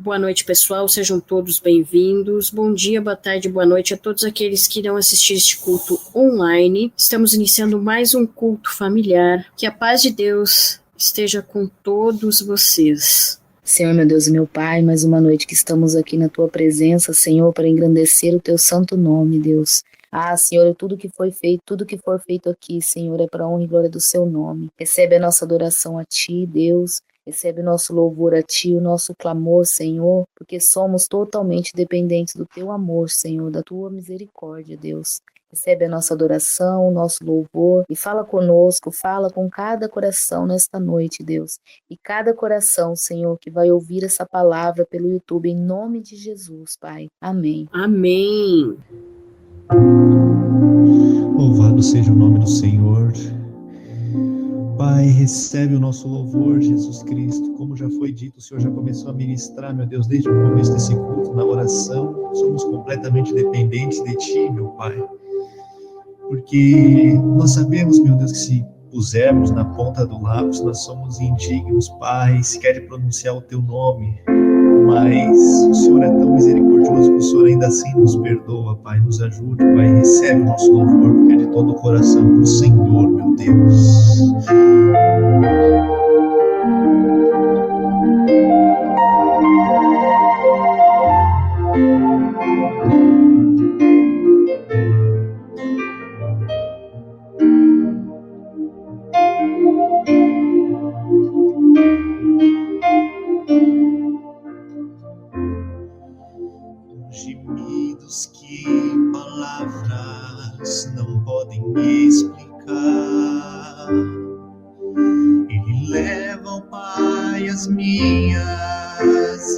boa noite, pessoal, sejam todos bem-vindos. Bom dia, boa tarde, boa noite a todos aqueles que irão assistir este culto online. Estamos iniciando mais um culto familiar. Que a paz de Deus esteja com todos vocês. Senhor, meu Deus e meu Pai, mais uma noite que estamos aqui na Tua presença, Senhor, para engrandecer o Teu santo nome, Deus. Senhor, tudo que foi feito, tudo que for feito aqui, Senhor, é para a honra e glória do Seu nome. Recebe a nossa adoração a Ti, Deus. Recebe o nosso louvor a Ti, o nosso clamor, Senhor, porque somos totalmente dependentes do Teu amor, Senhor, da Tua misericórdia, Deus. Recebe a nossa adoração, o nosso louvor e fala conosco, fala com cada coração nesta noite, Deus. E cada coração, Senhor, que vai ouvir essa palavra pelo YouTube, em nome de Jesus, Pai. Amém. Amém. Louvado seja o nome do Senhor. Pai, recebe o nosso louvor, Jesus Cristo. Como já foi dito, o Senhor já começou a ministrar, meu Deus, desde o começo desse culto, na oração. Somos completamente dependentes de Ti, meu Pai. Porque nós sabemos, meu Deus, que se pusermos na ponta do lápis, nós somos indignos, Pai, sequer de pronunciar o Teu nome. Mas o Senhor é tão misericordioso que o Senhor ainda assim nos perdoa, Pai. Nos ajude, Pai. Recebe o nosso louvor, porque é de todo o coração para o Senhor, meu Deus. Gemidos que palavras não podem explicar. Ele leva ao Pai as minhas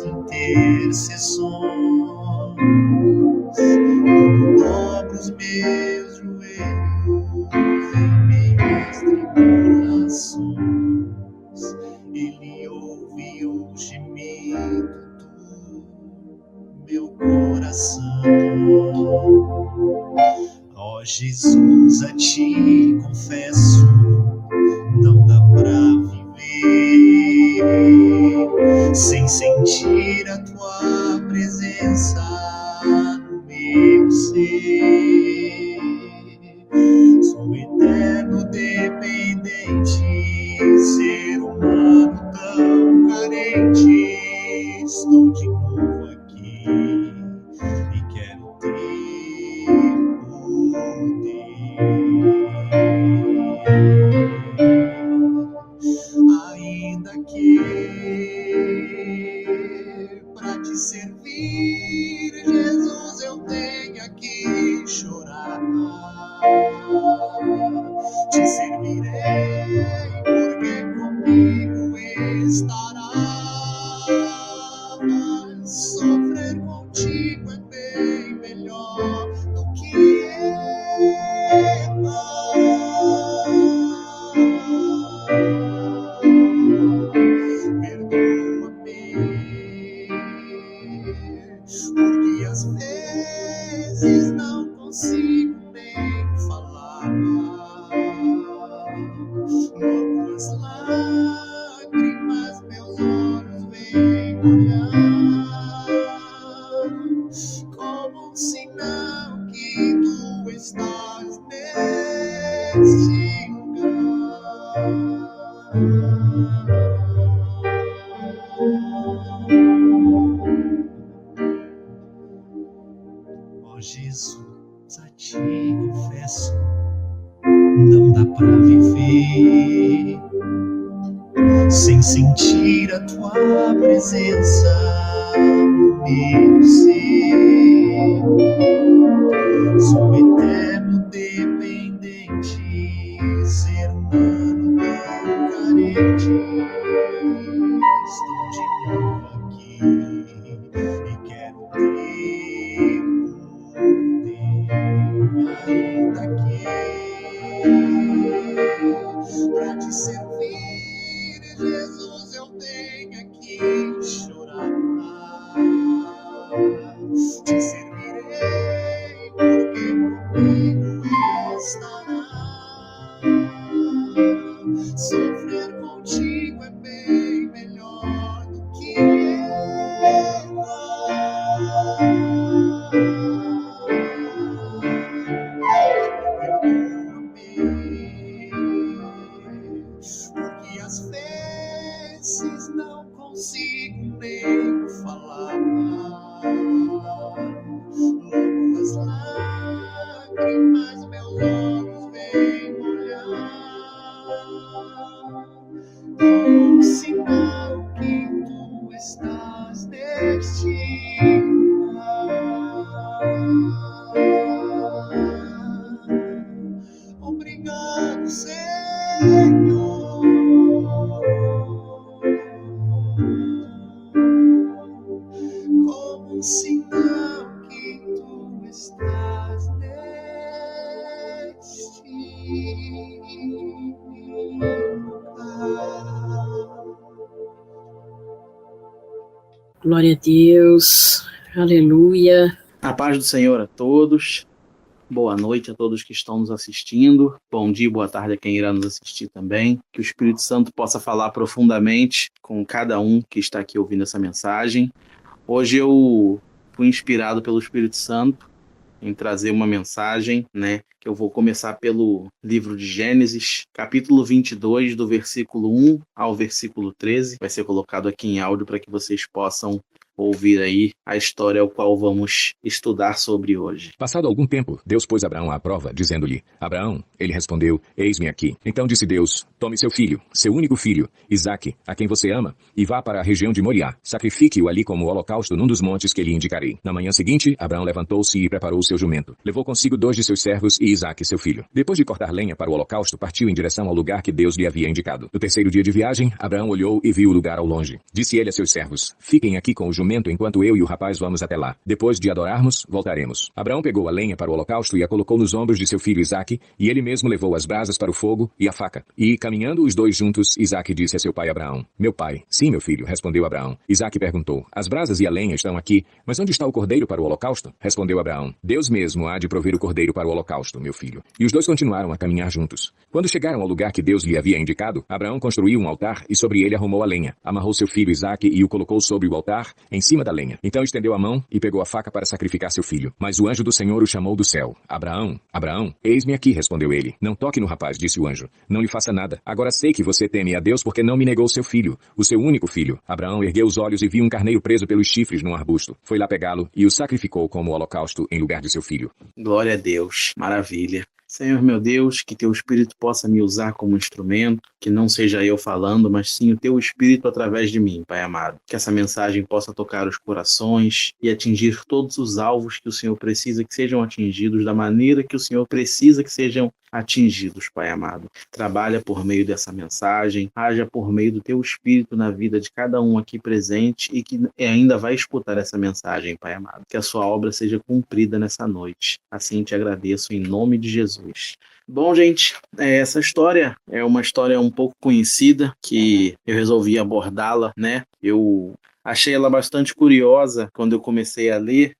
intercessões. Quando dobro os meus joelhos em meio às tribulações, Ele ouve o gemido meu coração. Ó Jesus, a Ti confesso, não dá pra viver sem sentir a Tua presença no meu ser. Sou eterno dependente, ser humano tão carente. Estou de novo aqui e quero ter poder. Ainda que pra Te servir, Jesus, eu tenha que chorar. Te servirei porque comigo estarás. Sofrer contigo é bem melhor do que perdoa-me, porque às vezes não consigo nem falar. Logo as lágrimas meus olhos vêm molhar, como um sinal que Tu estás nesse lugar. Ó Jesus, a Ti confesso, não dá pra viver sem sentir a Tua presença no meu ser. Sou eterno dependente, ser humano tão carente. Estou de novo aqui e quero ter poder. Ainda que pra Te servir, Jesus, eu tenha que chorar. Te servirei porque comigo neste lugar. Obrigado, Senhor. Como um sinal que tu estás neste lugar. Glória a Deus, aleluia. A paz do Senhor a todos, boa noite a todos que estão nos assistindo, bom dia, boa tarde a quem irá nos assistir também, que o Espírito Santo possa falar profundamente com cada um que está aqui ouvindo essa mensagem. Hoje eu fui inspirado pelo Espírito Santo em trazer uma mensagem, que eu vou começar pelo livro de Gênesis, capítulo 22, do versículo 1 ao versículo 13. Vai ser colocado aqui em áudio para que vocês possam ouvir aí a história ao qual vamos estudar sobre hoje. Passado algum tempo, Deus pôs Abraão à prova, dizendo-lhe: Abraão, ele respondeu: Eis-me aqui. Então disse Deus: Tome seu filho, seu único filho, Isaque, a quem você ama, e vá para a região de Moriá. Sacrifique-o ali como holocausto num dos montes que lhe indicarei. Na manhã seguinte, Abraão levantou-se e preparou o seu jumento. Levou consigo 2 de seus servos e Isaque, seu filho. Depois de cortar lenha para o holocausto, partiu em direção ao lugar que Deus lhe havia indicado. No terceiro dia de viagem, Abraão olhou e viu o lugar ao longe. Disse ele a seus servos: Fiquem aqui com o jumento enquanto eu e o rapaz vamos até lá. Depois de adorarmos, voltaremos. Abraão pegou a lenha para o holocausto e a colocou nos ombros de seu filho Isaque, e ele mesmo levou as brasas para o fogo e a faca. E, caminhando os dois juntos, Isaque disse a seu pai Abraão: Meu pai. Sim, meu filho, respondeu Abraão. Isaque perguntou: As brasas e a lenha estão aqui, mas onde está o cordeiro para o holocausto? Respondeu Abraão: Deus mesmo há de prover o cordeiro para o holocausto, meu filho. E os dois continuaram a caminhar juntos. Quando chegaram ao lugar que Deus lhe havia indicado, Abraão construiu um altar e sobre ele arrumou a lenha. Amarrou seu filho Isaque e o colocou sobre o altar, em cima da lenha. Então estendeu a mão e pegou a faca para sacrificar seu filho. Mas o anjo do Senhor o chamou do céu. Abraão, Abraão, eis-me aqui, respondeu ele. Não toque no rapaz, disse o anjo. Não lhe faça nada. Agora sei que você teme a Deus porque não me negou seu filho, o seu único filho. Abraão ergueu os olhos e viu um carneiro preso pelos chifres num arbusto. Foi lá pegá-lo e o sacrificou como holocausto em lugar de seu filho. Glória a Deus, maravilha. Senhor meu Deus, que teu Espírito possa me usar como instrumento, que não seja eu falando, mas sim o teu Espírito através de mim, Pai amado. Que essa mensagem possa tocar os corações e atingir todos os alvos que o Senhor precisa que sejam atingidos, da maneira que o Senhor precisa que sejam atingidos, Pai amado. Trabalha por meio dessa mensagem, haja por meio do teu Espírito na vida de cada um aqui presente e que ainda vai escutar essa mensagem, Pai amado. Que a sua obra seja cumprida nessa noite. Assim te agradeço em nome de Jesus. Bom, gente, essa história é uma história um pouco conhecida que eu resolvi abordá-la, Eu achei ela bastante curiosa quando eu comecei a ler,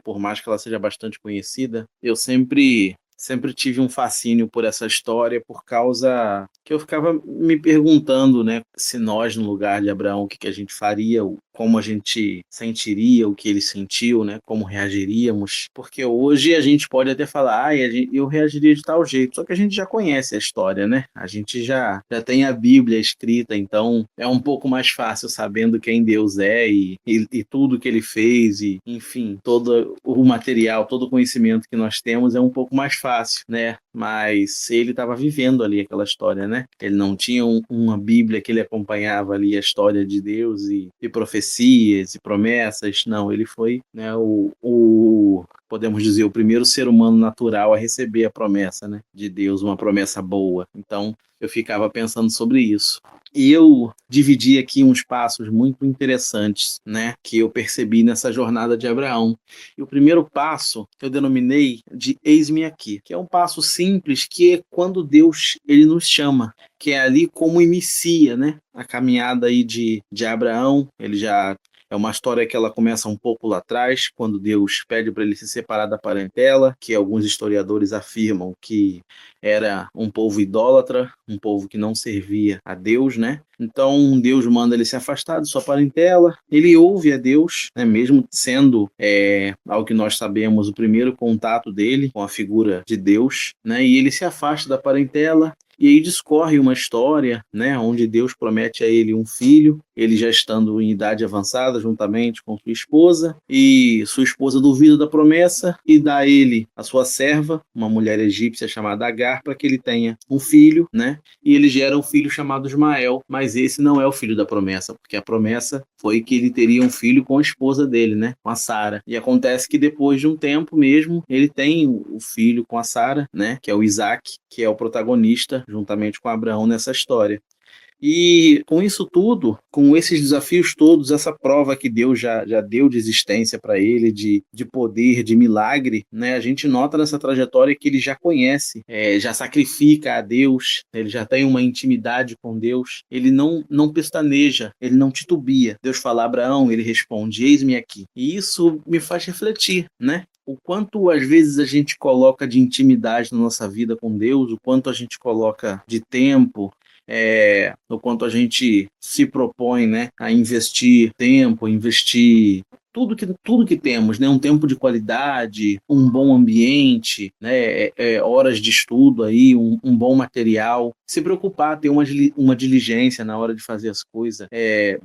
Por mais que ela seja bastante conhecida, eu sempre tive um fascínio por essa história por causa que eu ficava me perguntando, se nós, no lugar de Abraão, o que a gente faria, como a gente sentiria o que ele sentiu, como reagiríamos. Porque hoje a gente pode até falar, eu reagiria de tal jeito, só que a gente já conhece a história, A gente já tem a Bíblia escrita, então é um pouco mais fácil sabendo quem Deus é e tudo que ele fez, e enfim, todo o material, todo o conhecimento que nós temos é um pouco mais fácil, Mas ele estava vivendo ali aquela história, Ele não tinha uma Bíblia que ele acompanhava ali a história de Deus e profecias e promessas. Não, ele foi, podemos dizer, o primeiro ser humano natural a receber a promessa, de Deus, uma promessa boa. Então, eu ficava pensando sobre isso. E eu dividi aqui uns passos muito interessantes, que eu percebi nessa jornada de Abraão. E o primeiro passo eu denominei de eis-me aqui, que é um passo simples, que é quando Deus ele nos chama, que é ali como inicia, a caminhada aí de Abraão. Ele já é uma história que ela começa um pouco lá atrás, quando Deus pede para ele se separar da parentela, que alguns historiadores afirmam que era um povo idólatra, um povo que não servia a Deus, Então Deus manda ele se afastar de sua parentela, ele ouve a Deus, mesmo sendo, ao que nós sabemos, o primeiro contato dele com a figura de Deus, e ele se afasta da parentela. E aí discorre uma história, onde Deus promete a ele um filho, ele já estando em idade avançada, juntamente com sua esposa, e sua esposa duvida da promessa e dá a ele a sua serva, uma mulher egípcia chamada Agar, para que ele tenha um filho, e ele gera um filho chamado Ismael, mas Mas esse não é o filho da promessa, porque a promessa foi que ele teria um filho com a esposa dele, né? Com a Sara. E acontece que depois de um tempo mesmo, ele tem o filho com a Sara, né? Que é o Isaac, que é o protagonista, juntamente com Abraão nessa história. E com isso tudo, com esses desafios todos, essa prova que Deus já deu de existência para ele, de poder, de milagre, né? A gente nota nessa trajetória que ele já conhece, já sacrifica a Deus, ele já tem uma intimidade com Deus, ele não pestaneja, ele não titubia. Deus fala a Abraão, ele responde, eis-me aqui. E isso me faz refletir, né? O quanto às vezes a gente coloca de intimidade na nossa vida com Deus, o quanto a gente coloca de tempo, o quanto a gente se propõe, né, a investir tempo, investir tudo que temos, né, um tempo de qualidade, um bom ambiente, né, horas de estudo aí, um bom material, se preocupar, ter uma diligência na hora de fazer as coisas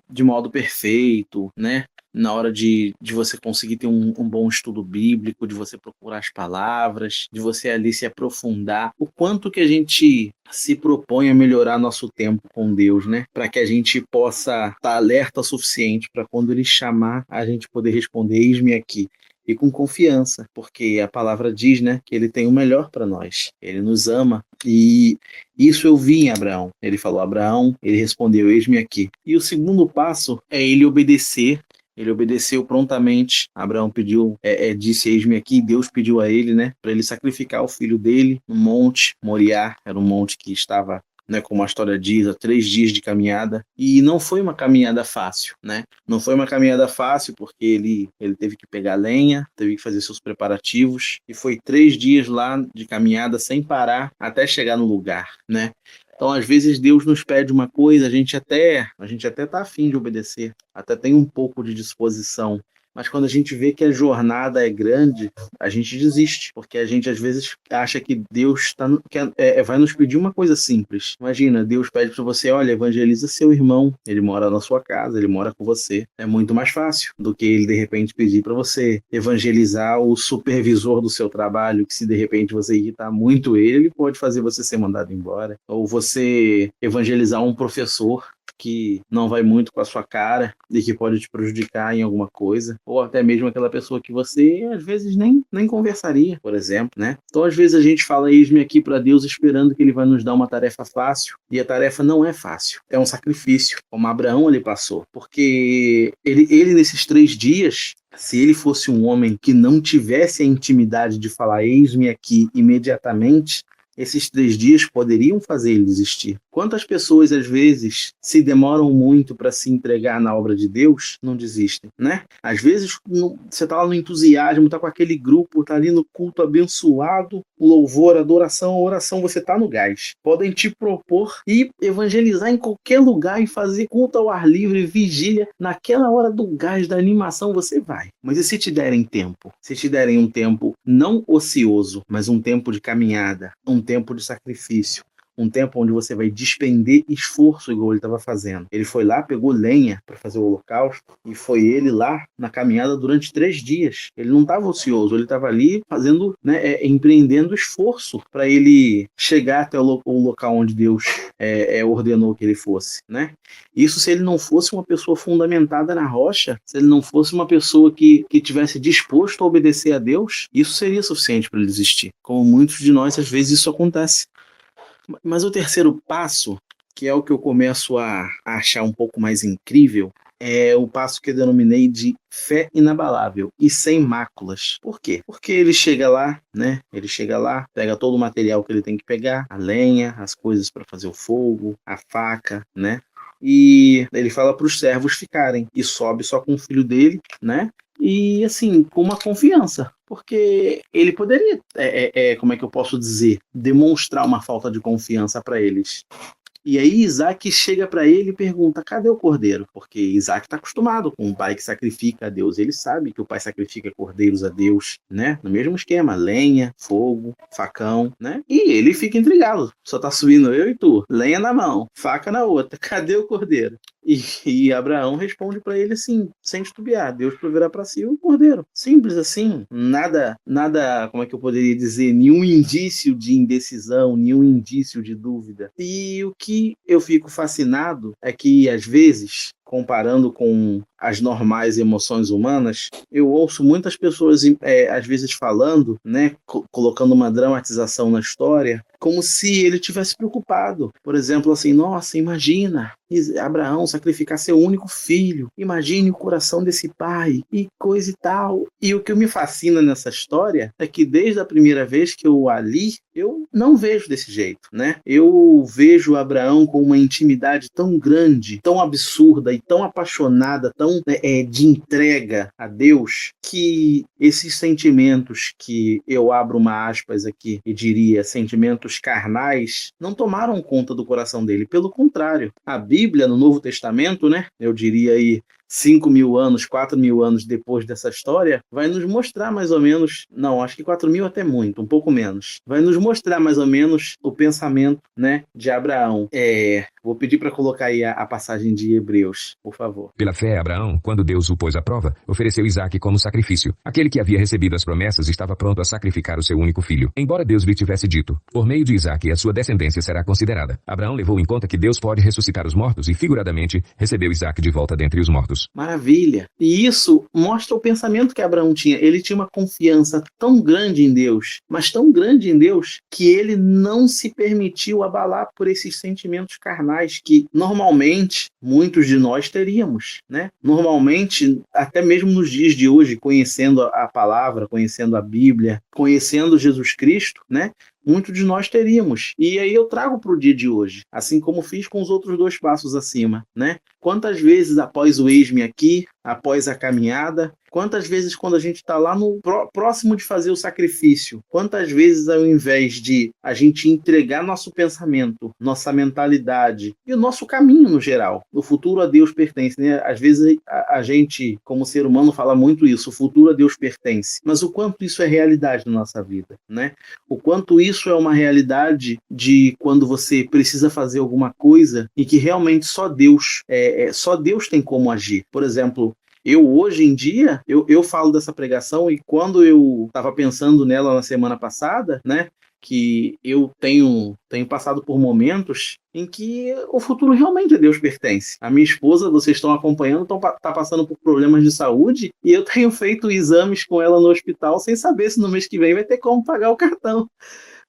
de modo perfeito, né, na hora de você conseguir ter um bom estudo bíblico, de você procurar as palavras, de você ali se aprofundar, o quanto que a gente se propõe a melhorar nosso tempo com Deus, né? Para que a gente possa estar alerta o suficiente para quando Ele chamar, a gente poder responder, eis-me aqui. E com confiança, porque a palavra diz, né, que Ele tem o melhor para nós. Ele nos ama. E isso eu vi em Abraão. Ele falou, Abraão, ele respondeu, eis-me aqui. E o segundo passo é ele obedecer. Ele obedeceu prontamente. Abraão pediu, disse, eis-me aqui. Deus pediu a ele, né, para ele sacrificar o filho dele no monte Moriá. Era um monte que estava, né, como a história diz, a 3 dias de caminhada. E não foi uma caminhada fácil, né? Não foi uma caminhada fácil porque ele teve que pegar lenha, teve que fazer seus preparativos. E foi 3 dias lá de caminhada sem parar até chegar no lugar, né? Então, às vezes, Deus nos pede uma coisa, a gente até está afim de obedecer, até tem um pouco de disposição. Mas quando a gente vê que a jornada é grande, a gente desiste, porque a gente, às vezes, acha que Deus vai nos pedir uma coisa simples. Imagina, Deus pede para você, olha, evangeliza seu irmão, ele mora na sua casa, ele mora com você. É muito mais fácil do que ele, de repente, pedir para você evangelizar o supervisor do seu trabalho, que se, de repente, você irritar muito ele pode fazer você ser mandado embora. Ou você evangelizar um professor que não vai muito com a sua cara e que pode te prejudicar em alguma coisa, ou até mesmo aquela pessoa que você às vezes nem conversaria, por exemplo, né? Então às vezes a gente fala eis-me aqui para Deus esperando que ele vai nos dar uma tarefa fácil, e a tarefa não é fácil, é um sacrifício, como Abraão ele passou, porque ele nesses 3 dias, se ele fosse um homem que não tivesse a intimidade de falar eis-me aqui imediatamente, esses 3 dias poderiam fazer ele desistir. Quantas pessoas, às vezes, se demoram muito para se entregar na obra de Deus, não desistem, né? Às vezes, você está lá no entusiasmo, está com aquele grupo, está ali no culto abençoado, louvor, adoração, oração, você está no gás. Podem te propor e evangelizar em qualquer lugar e fazer culto ao ar livre, vigília. Naquela hora do gás, da animação, você vai. Mas e se te derem tempo? Se te derem um tempo não ocioso, mas um tempo de caminhada, um tempo de sacrifício, um tempo onde você vai despender esforço igual ele estava fazendo. Ele foi lá, pegou lenha para fazer o holocausto e foi ele lá na caminhada durante 3 dias. Ele não estava ocioso, ele estava ali fazendo, né, empreendendo esforço para ele chegar até o local onde Deus ordenou que ele fosse, né? Isso se ele não fosse uma pessoa fundamentada na rocha, se ele não fosse uma pessoa que tivesse disposto a obedecer a Deus, isso seria suficiente para ele desistir. Como muitos de nós, às vezes, isso acontece. Mas o terceiro passo, que é o que eu começo a achar um pouco mais incrível, é o passo que eu denominei de fé inabalável e sem máculas. Por quê? Porque ele chega lá, né? Ele chega lá, pega todo o material que ele tem que pegar, a lenha, as coisas para fazer o fogo, a faca, né? E ele fala para os servos ficarem e sobe só com o filho dele, né? E assim, com uma confiança, porque ele poderia, como é que eu posso dizer, demonstrar uma falta de confiança para eles. E aí Isaac chega para ele e pergunta, cadê o cordeiro? Porque Isaac está acostumado com um pai que sacrifica a Deus. Ele sabe que o pai sacrifica cordeiros a Deus, né? No mesmo esquema, lenha, fogo, facão, né? E ele fica intrigado. Só tá subindo eu e tu, lenha na mão, faca na outra. Cadê o cordeiro? E Abraão responde para ele assim, sem titubear: Deus proverá para si o cordeiro. Simples assim, nada, como é que eu poderia dizer, nenhum indício de indecisão, nenhum indício de dúvida. E o que eu fico fascinado é que, às vezes, comparando com as normais emoções humanas, eu ouço muitas pessoas, às vezes, falando, né, colocando uma dramatização na história, como se ele tivesse preocupado. Por exemplo, assim, nossa, imagina Abraão sacrificar seu único filho, imagine o coração desse pai, e coisa e tal. E o que me fascina nessa história é que, desde a primeira vez que eu a li, eu não vejo desse jeito, né? Eu vejo Abraão com uma intimidade tão grande, tão absurda e tão apaixonada, tão de entrega a Deus, que esses sentimentos, que eu abro uma aspas aqui e diria sentimentos carnais, não tomaram conta do coração dele. Pelo contrário, a Bíblia, no Novo Testamento, né, eu diria aí 5.000 anos, 4.000 anos depois dessa história, vai nos mostrar mais ou menos, não, acho que 4.000 até muito, um pouco menos, vai nos mostrar mais ou menos o pensamento, né, de Abraão. Vou pedir para colocar aí a passagem de Hebreus, por favor. Pela fé, Abraão, quando Deus o pôs à prova, ofereceu Isaque como sacrifício. Aquele que havia recebido as promessas estava pronto a sacrificar o seu único filho, embora Deus lhe tivesse dito: por meio de Isaque a sua descendência será considerada. Abraão levou em conta que Deus pode ressuscitar os mortos e, figuradamente, recebeu Isaque de volta dentre os mortos. Maravilha! E isso mostra o pensamento que Abraão tinha. Ele tinha uma confiança tão grande em Deus, mas tão grande em Deus, que ele não se permitiu abalar por esses sentimentos carnais que, normalmente, muitos de nós teríamos, né? Normalmente, até mesmo nos dias de hoje, conhecendo a palavra, conhecendo a Bíblia, conhecendo Jesus Cristo, né? Muitos de nós teríamos. E aí eu trago para o dia de hoje, assim como fiz com os outros 2 passos acima, né? Quantas vezes, após o eis-me aqui, após a caminhada, quantas vezes, quando a gente está lá no próximo de fazer o sacrifício, quantas vezes, ao invés de a gente entregar nosso pensamento, nossa mentalidade e o nosso caminho no geral, o futuro a Deus pertence, né? Às vezes a gente, como ser humano, fala muito isso: o futuro a Deus pertence. Mas o quanto isso é realidade na nossa vida, né? O quanto isso é uma realidade de quando você precisa fazer alguma coisa e que realmente só Deus tem como agir. Por exemplo, eu, hoje em dia, eu falo dessa pregação, e quando eu estava pensando nela na semana passada, né, que eu tenho passado por momentos em que o futuro realmente a Deus pertence. A minha esposa, vocês estão acompanhando, está passando por problemas de saúde, e eu tenho feito exames com ela no hospital sem saber se no mês que vem vai ter como pagar o cartão.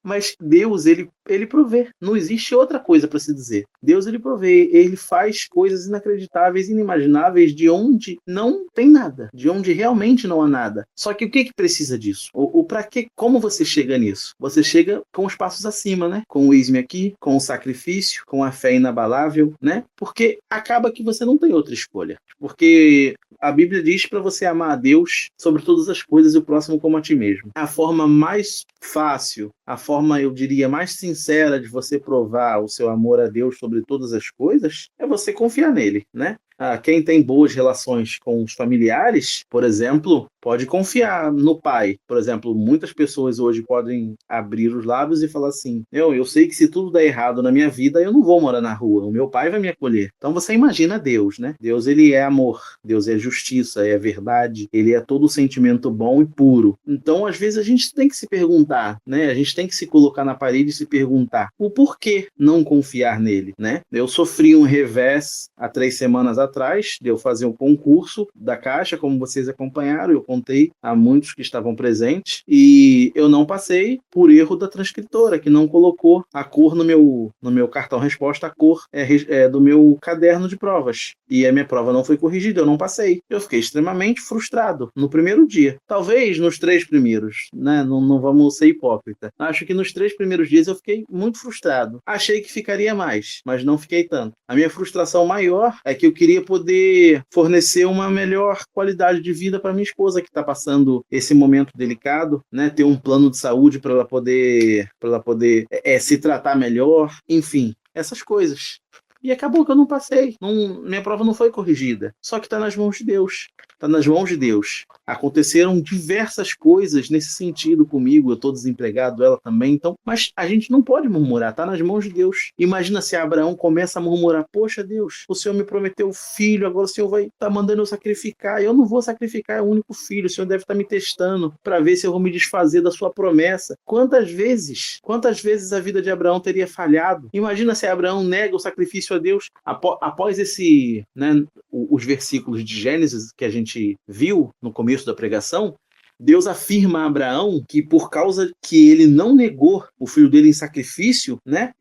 Mas Deus, ele provê. Não existe outra coisa para se dizer. Deus, ele provê. Ele faz coisas inacreditáveis, inimagináveis, de onde não tem nada, de onde realmente não há nada. Só que o que precisa disso? O para quê? Como você chega nisso? Você chega com os passos acima, né? Com o eis-me aqui, com o sacrifício, com a fé inabalável, né? Porque acaba que você não tem outra escolha. Porque a Bíblia diz para você amar a Deus sobre todas as coisas e o próximo como a ti mesmo. A forma mais fácil, a forma, eu diria, mais sincera de você provar o seu amor a Deus sobre todas as coisas é você confiar nele, né? Quem tem boas relações com os familiares, por exemplo, pode confiar no pai. Por exemplo, muitas pessoas hoje podem abrir os lábios e falar assim: eu sei que se tudo der errado na minha vida, eu não vou morar na rua, o meu pai vai me acolher. Então você imagina Deus, né? Deus, ele é amor, Deus é justiça, é verdade, ele é todo sentimento bom e puro. Então, às vezes, a gente tem que se perguntar, né? A gente tem que se colocar na parede e se perguntar o porquê não confiar nele, né? Eu sofri um revés há 3 semanas atrás, de eu fazer um concurso da Caixa, como vocês acompanharam, eu contei a muitos que estavam presentes, e eu não passei por erro da transcritora, que não colocou a cor no meu cartão resposta, a cor do meu caderno de provas, e a minha prova não foi corrigida, eu não passei. Eu fiquei extremamente frustrado no primeiro dia, talvez nos 3 primeiros, né? Não vamos ser hipócrita. Acho que nos 3 primeiros dias eu fiquei muito frustrado. Achei que ficaria mais, mas não fiquei tanto. A minha frustração maior é que eu queria poder fornecer uma melhor qualidade de vida para minha esposa, que está passando esse momento delicado, né? Ter um plano de saúde para ela poder se tratar melhor, enfim, essas coisas. E acabou que eu não passei. Minha prova não foi corrigida. Só que está nas mãos de Deus. Está nas mãos de Deus. Aconteceram diversas coisas nesse sentido comigo. Eu estou desempregado, ela também. Então, mas a gente não pode murmurar. Está nas mãos de Deus. Imagina se Abraão começa a murmurar: poxa, Deus, o Senhor me prometeu filho, agora o Senhor vai estar mandando eu sacrificar. Eu não vou sacrificar, é o único filho. O Senhor deve estar me testando para ver se eu vou me desfazer da sua promessa. Quantas vezes a vida de Abraão teria falhado? Imagina se Abraão nega o sacrifício a Deus após esse, né, os versículos de Gênesis que a gente viu no começo da pregação. Deus afirma a Abraão que por causa que ele não negou o filho dele em sacrifício, né,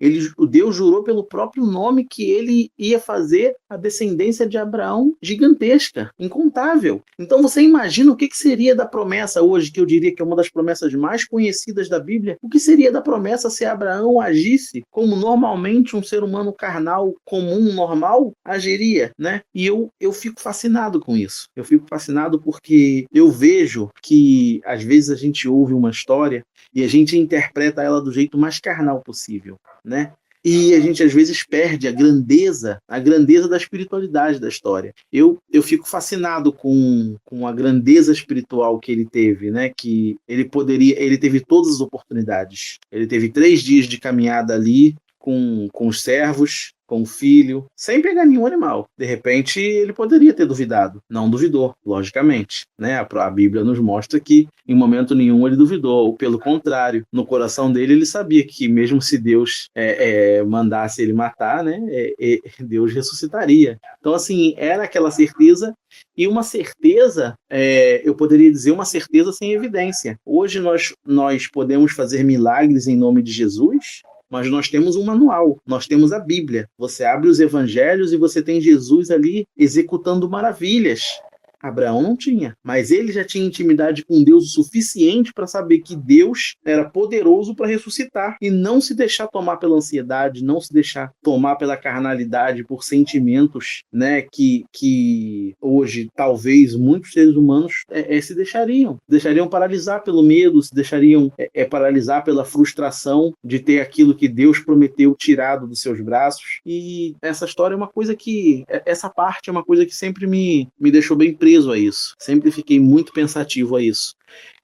Deus jurou pelo próprio nome que ele ia fazer a descendência de Abraão gigantesca, incontável. Então você imagina o que seria da promessa hoje, que eu diria que é uma das promessas mais conhecidas da Bíblia. O que seria da promessa se Abraão agisse como normalmente um ser humano carnal, comum, normal, agiria, né? E eu fico fascinado com isso. Eu fico fascinado porque eu vejo que às vezes a gente ouve uma história e a gente interpreta ela do jeito mais carnal possível, né? E a gente às vezes perde a grandeza da espiritualidade da história. Eu fico fascinado com a grandeza espiritual que ele teve, né? Que ele teve todas as oportunidades. Ele teve 3 dias de caminhada ali com os servos, com o filho, sem pegar nenhum animal. De repente, ele poderia ter duvidado. Não duvidou, logicamente, né? A Bíblia nos mostra que, em momento nenhum, ele duvidou. Ou, pelo contrário, no coração dele, ele sabia que, mesmo se Deus mandasse ele matar, né? Deus ressuscitaria. Então, assim, era aquela certeza, e uma certeza, eu poderia dizer, uma certeza sem evidência. Hoje nós podemos fazer milagres em nome de Jesus, mas nós temos um manual, nós temos a Bíblia. Você abre os evangelhos e você tem Jesus ali executando maravilhas. Abraão não tinha, mas ele já tinha intimidade com Deus o suficiente para saber que Deus era poderoso para ressuscitar e não se deixar tomar pela ansiedade, não se deixar tomar pela carnalidade, por sentimentos, né, que hoje talvez muitos seres humanos se deixariam paralisar pelo medo, se deixariam paralisar pela frustração de ter aquilo que Deus prometeu tirado dos seus braços. E essa história é uma coisa que, essa parte é uma coisa que sempre me deixou bem preso a isso. Sempre fiquei muito pensativo a isso.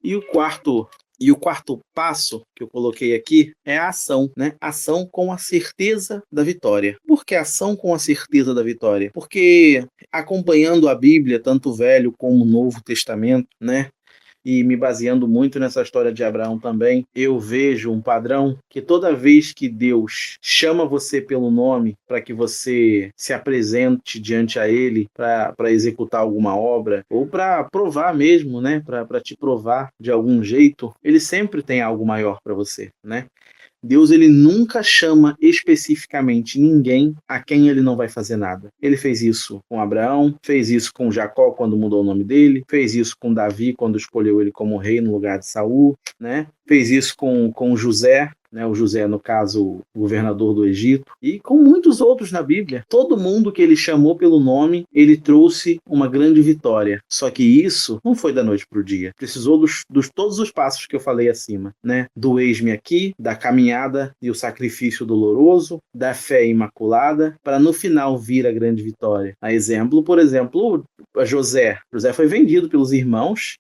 E o quarto passo que eu coloquei aqui é a ação, né? Ação com a certeza da vitória. Por que ação com a certeza da vitória? Porque acompanhando a Bíblia, tanto o Velho como o Novo Testamento, né? E me baseando muito nessa história de Abraão também, eu vejo um padrão que toda vez que Deus chama você pelo nome para que você se apresente diante a Ele para executar alguma obra, ou para provar mesmo, né? Para te provar de algum jeito, Ele sempre tem algo maior para você, né? Deus, ele nunca chama especificamente ninguém a quem ele não vai fazer nada. Ele fez isso com Abraão, fez isso com Jacó quando mudou o nome dele, fez isso com Davi quando escolheu ele como rei no lugar de Saul, né? Fez isso com José, né? O José, no caso, o governador do Egito, e com muitos outros na Bíblia. Todo mundo que ele chamou pelo nome, ele trouxe uma grande vitória. Só que isso não foi da noite para o dia. Precisou dos todos os passos que eu falei acima, né? Do eis-me aqui, da caminhada e o sacrifício doloroso, da fé imaculada, para no final vir a grande vitória. Por exemplo, José. José foi vendido pelos irmãos,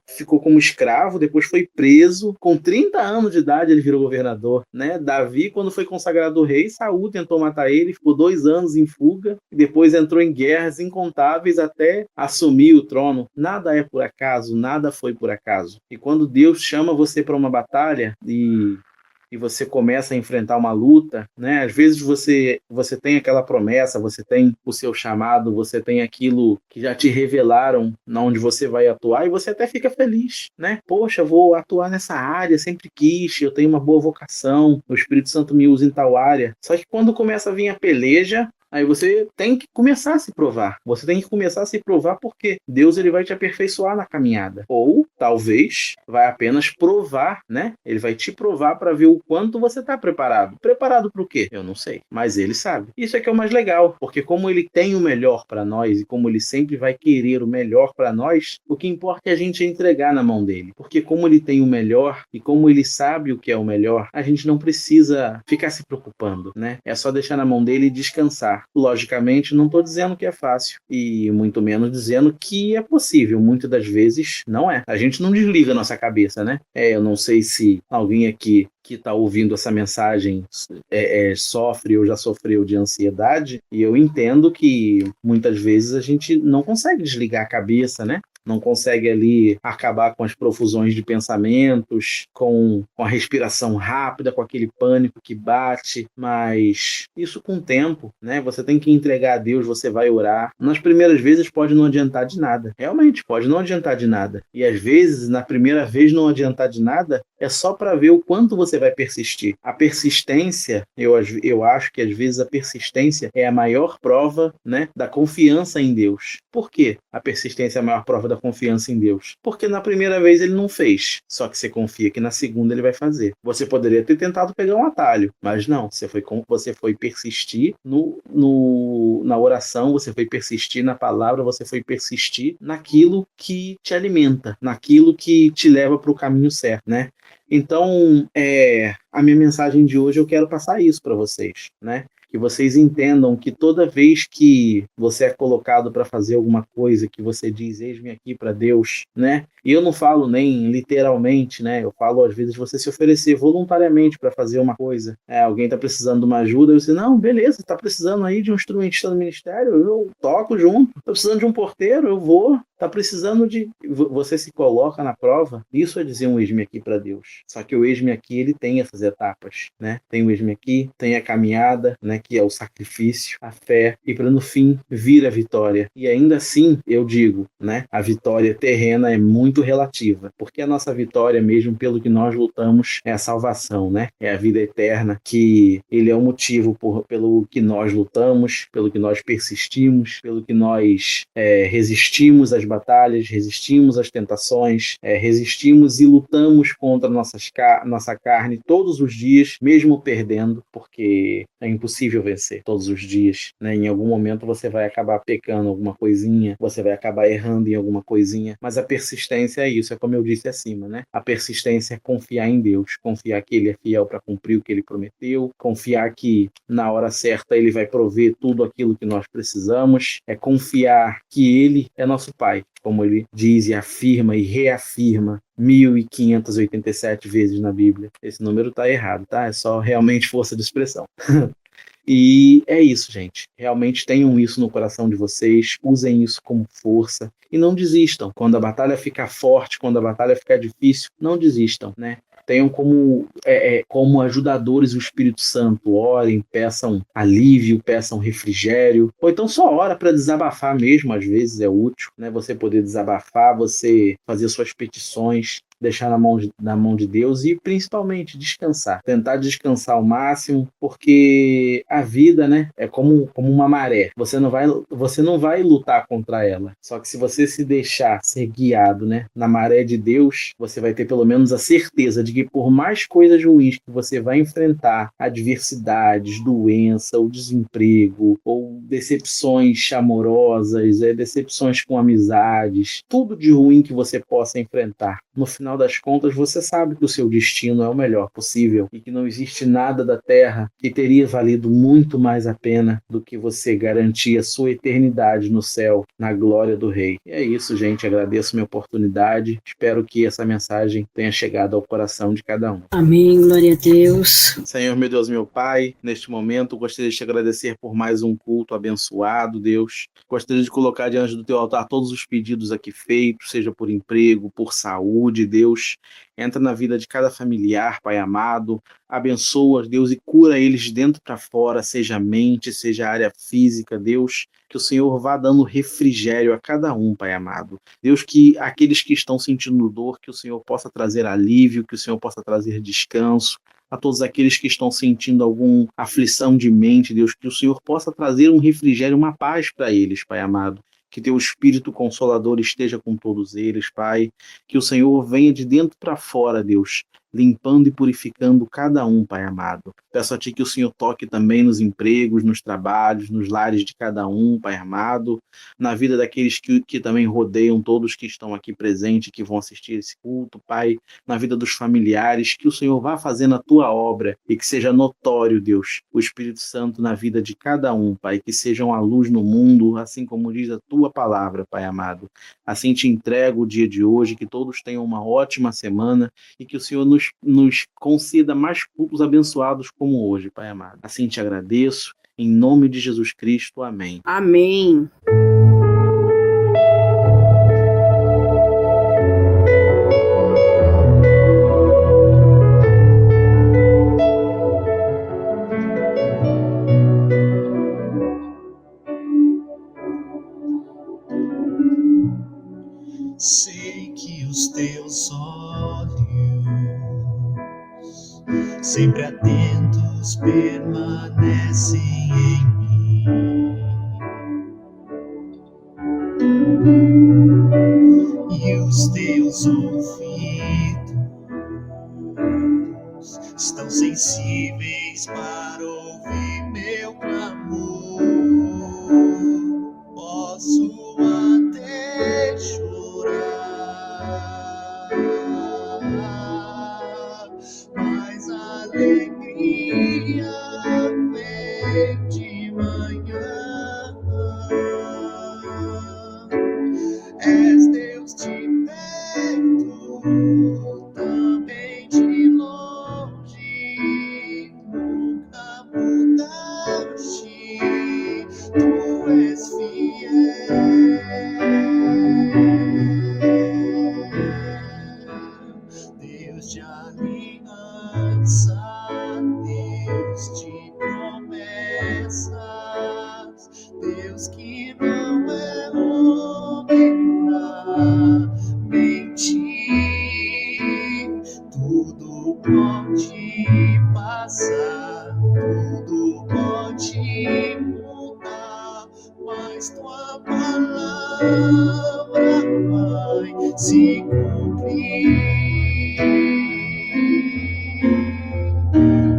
ficou como escravo, depois foi preso. Com 30 anos de idade ele virou governador, né? Davi, quando foi consagrado rei, Saul tentou matar ele, ficou 2 anos em fuga e depois entrou em guerras incontáveis até assumir o trono. Nada é por acaso, nada foi por acaso. E quando Deus chama você para uma batalha e você começa a enfrentar uma luta, né? Às vezes você tem aquela promessa, você tem o seu chamado, você tem aquilo que já te revelaram onde você vai atuar e você até fica feliz, né? Poxa, vou atuar nessa área, sempre quis, eu tenho uma boa vocação, o Espírito Santo me usa em tal área. Só que quando começa a vir a peleja, Aí você tem que começar a se provar. Você tem que começar a se provar porque Deus ele vai te aperfeiçoar na caminhada. Ou talvez vai apenas provar, né? Ele vai te provar para ver o quanto você está preparado. Preparado para o quê? Eu não sei, mas ele sabe. Isso é que é o mais legal, porque como ele tem o melhor para nós e como ele sempre vai querer o melhor para nós, o que importa é a gente entregar na mão dele. Porque como ele tem o melhor e como ele sabe o que é o melhor, a gente não precisa ficar se preocupando, né? É só deixar na mão dele e descansar. Logicamente, não estou dizendo que é fácil e muito menos dizendo que é possível. Muitas das vezes não é. A gente não desliga a nossa cabeça, né? Eu não sei se alguém aqui que está ouvindo essa mensagem sofre ou já sofreu de ansiedade, e eu entendo que muitas vezes a gente não consegue desligar a cabeça, né? Não consegue ali acabar com as profusões de pensamentos, com a respiração rápida, com aquele pânico que bate, mas isso com o tempo, né? Você tem que entregar a Deus, você vai orar. Nas primeiras vezes pode não adiantar de nada, realmente pode não adiantar de nada. E às vezes, na primeira vez não adiantar de nada, é só para ver o quanto você vai persistir. A persistência, eu acho que às vezes a persistência é a maior prova, né, da confiança em Deus. Por quê? A persistência é a maior prova da confiança em Deus. Porque na primeira vez ele não fez, só que você confia que na segunda ele vai fazer. Você poderia ter tentado pegar um atalho, mas não, você foi persistir na oração, você foi persistir na palavra, você foi persistir naquilo que te alimenta, naquilo que te leva para o caminho certo, né? Então, a minha mensagem de hoje eu quero passar isso para vocês, né? Que vocês entendam que toda vez que você é colocado para fazer alguma coisa, que você diz, eis-me aqui para Deus, né? E eu não falo nem literalmente, né? Eu falo, às vezes, você se oferecer voluntariamente para fazer uma coisa. Alguém está precisando de uma ajuda, e você, não, beleza, está precisando aí de um instrumentista do ministério, eu toco junto. Está precisando de um porteiro, eu vou. Está precisando de... Você se coloca na prova. Isso é dizer um eis-me aqui para Deus. Só que o eis-me aqui, ele tem essas etapas, né? Tem o eis-me aqui, tem a caminhada, né? Que é o sacrifício, a fé, e para no fim vir a vitória. E ainda assim, eu digo, né? A vitória terrena é muito relativa, porque a nossa vitória mesmo, pelo que nós lutamos, é a salvação, né? É a vida eterna, que ele é o motivo pelo que nós lutamos, pelo que nós persistimos, pelo que nós resistimos às batalhas, resistimos às tentações, resistimos e lutamos contra nossa carne todos os dias, mesmo perdendo, porque é impossível vencer todos os dias, né? Em algum momento você vai acabar pecando alguma coisinha, você vai acabar errando em alguma coisinha, mas a persistência é isso, é como eu disse acima, né? A persistência é confiar em Deus, confiar que Ele é fiel para cumprir o que Ele prometeu, confiar que na hora certa Ele vai prover tudo aquilo que nós precisamos, é confiar que Ele é nosso Pai, como Ele diz e afirma e reafirma 1587 vezes na Bíblia. Esse número está errado, tá? É só realmente força de expressão. E é isso, gente. Realmente tenham isso no coração de vocês, usem isso como força e não desistam. Quando a batalha ficar forte, quando a batalha ficar difícil, não desistam, né? Tenham como ajudadores o Espírito Santo, orem, peçam alívio, peçam refrigério, ou então só ora para desabafar mesmo, às vezes é útil, né? Você poder desabafar, você fazer suas petições, deixar na mão de Deus e principalmente descansar, tentar descansar ao máximo, porque a vida, né, é como uma maré, você não vai lutar contra ela, só que se você se deixar ser guiado, né, na maré de Deus, você vai ter pelo menos a certeza de que por mais coisas ruins que você vai enfrentar, adversidades, doença, ou desemprego, ou decepções amorosas, decepções com amizades, tudo de ruim que você possa enfrentar, no final das contas, você sabe que o seu destino é o melhor possível e que não existe nada da terra que teria valido muito mais a pena do que você garantir a sua eternidade no céu, na glória do Rei. E é isso, gente. Agradeço minha oportunidade. Espero que essa mensagem tenha chegado ao coração de cada um. Amém. Glória a Deus. Senhor, meu Deus, meu Pai, neste momento gostaria de te agradecer por mais um culto abençoado, Deus. Gostaria de colocar diante do teu altar todos os pedidos aqui feitos, seja por emprego, por saúde, Deus. Entra na vida de cada familiar, Pai amado, abençoa, Deus, e cura eles de dentro para fora, seja a mente, seja a área física, Deus, que o Senhor vá dando refrigério a cada um, Pai amado. Deus, que aqueles que estão sentindo dor, que o Senhor possa trazer alívio, que o Senhor possa trazer descanso, a todos aqueles que estão sentindo alguma aflição de mente, Deus, que o Senhor possa trazer um refrigério, uma paz para eles, Pai amado. Que teu Espírito Consolador esteja com todos eles, Pai. Que o Senhor venha de dentro para fora, Deus, limpando e purificando cada um, Pai amado. Peço a Ti que o Senhor toque também nos empregos, nos trabalhos, nos lares de cada um, Pai amado, na vida daqueles que também rodeiam todos que estão aqui presentes, que vão assistir esse culto, Pai, na vida dos familiares, que o Senhor vá fazendo a Tua obra e que seja notório, Deus, o Espírito Santo na vida de cada um, Pai, que sejam a luz no mundo, assim como diz a Tua palavra, Pai amado. Assim Te entrego o dia de hoje, que todos tenham uma ótima semana e que o Senhor nos conceda mais cultos abençoados como hoje, Pai amado. Assim Te agradeço, em nome de Jesus Cristo. Amém. Amém. Sei que os teus olhos, sempre atentos, permanecem em mim, e os teus ouvidos estão sensíveis para ouvir meu clamor. Posso até chorar, mas a alegria vem de manhã. És Deus de perto, também de longe, nunca mudaste, tu és fiel. Deus de aliança, Deus de promessas, Deus que não é homem pra mentir. Tudo pode passar, tudo pode mudar, mas tua palavra vai se cumprir.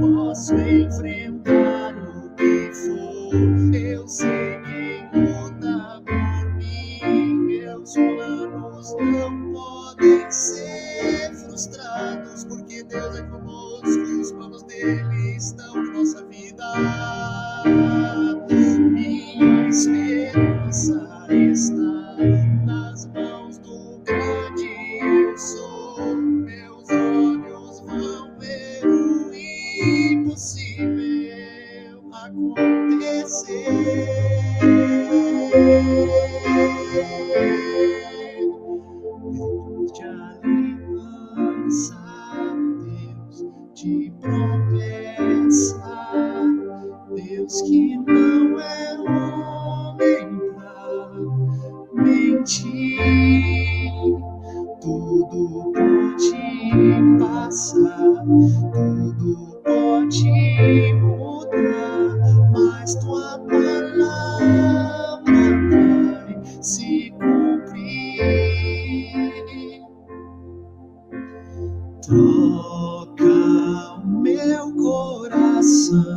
Posso enfrentar o que for, eu sei quem luta por mim. Meus planos não podem ser frustrados, porque Deus é conosco e os planos dele estão em nossa vida. Minha esperança está nas mãos do grande eu sou. Meus olhos vão ver o impossível acontecer. Deus de aliança, Deus de promessa, Deus que não é homem pra mentir. Tudo pode passar, tudo pode mudar, mas tua palavra vai se cumprir. Troca o meu coração,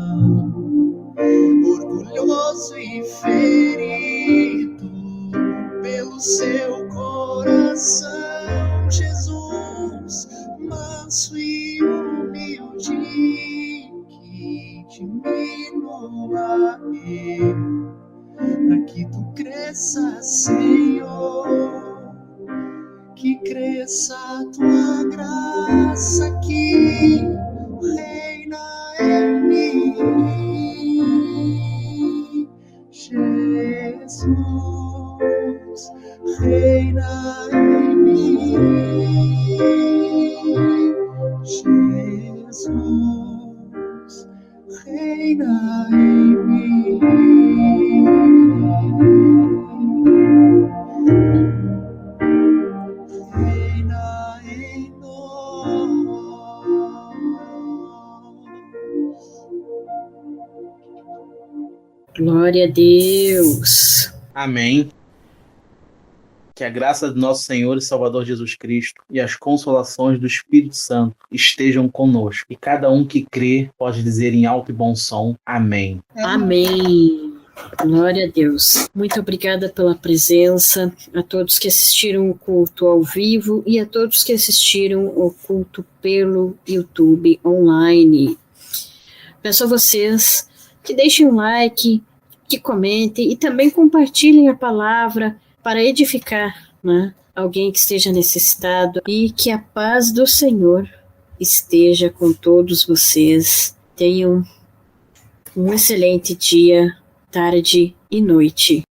orgulhoso e ferido, pelo seu coração, Jesus, manso e humilde, que diminua eu, para que tu cresças, Senhor, que cresça a tua graça, que reina em mim, Jesus, reina em mim, Jesus, reina em mim. Reina em nós. Glória a Deus. Amém. Que a graça do nosso Senhor e Salvador Jesus Cristo e as consolações do Espírito Santo estejam conosco. E cada um que crê pode dizer em alto e bom som, amém. Amém. Glória a Deus. Muito obrigada pela presença, a todos que assistiram o culto ao vivo e a todos que assistiram o culto pelo YouTube online. Peço a vocês que deixem um like, que comentem e também compartilhem a palavra para edificar, né, alguém que esteja necessitado, e que a paz do Senhor esteja com todos vocês. Tenham um excelente dia, tarde e noite.